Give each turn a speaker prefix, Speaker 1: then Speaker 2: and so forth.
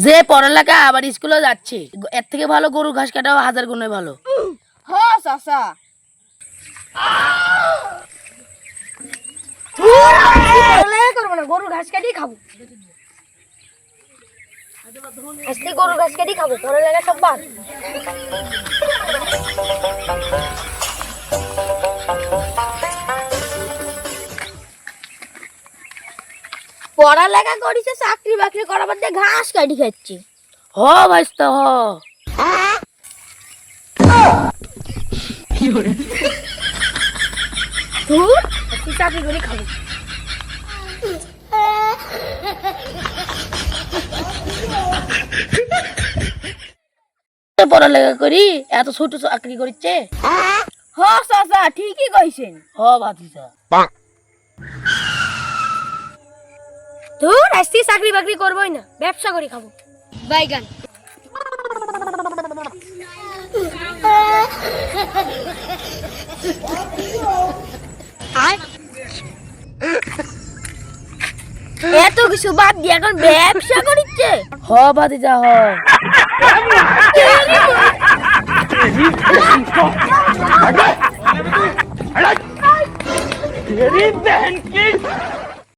Speaker 1: যে পড়ালেখা আবার স্কুলে যাচ্ছে, এর থেকে ভালো গরু ঘাস কাটাও 1000 গুণে ভালো।
Speaker 2: হ্যাঁ চাচা। পড়ালেখা করবো না, গরু ঘাস কাটিয়ে খাবো। আজকে গরু ঘাস কাটিয়ে খাবো, পড়ালেখা সব বাদ। পড়ালেখা করিছে, চাকরি বাকরি করার বাদে ঘাস কাটি খাচ্ছি।
Speaker 1: হ ভাইস্তা হ।
Speaker 2: তুই চাকরি করে খাবো।
Speaker 1: পড়ালেখা করি এত ছোট চাকরি করছে।
Speaker 2: হ্যাঁ চাচা ঠিকই কইছেন।
Speaker 1: হ ভাতিজা।
Speaker 2: তোর আজকে চাকরি বাকরি করবোই না, ব্যবসা করে খাবো। বাইগান। এত কিছু বাদ দিয়ে এখন ব্যবসা করিচ্ছে।
Speaker 1: হ ভাতিজা হ।
Speaker 3: तेरी बहन की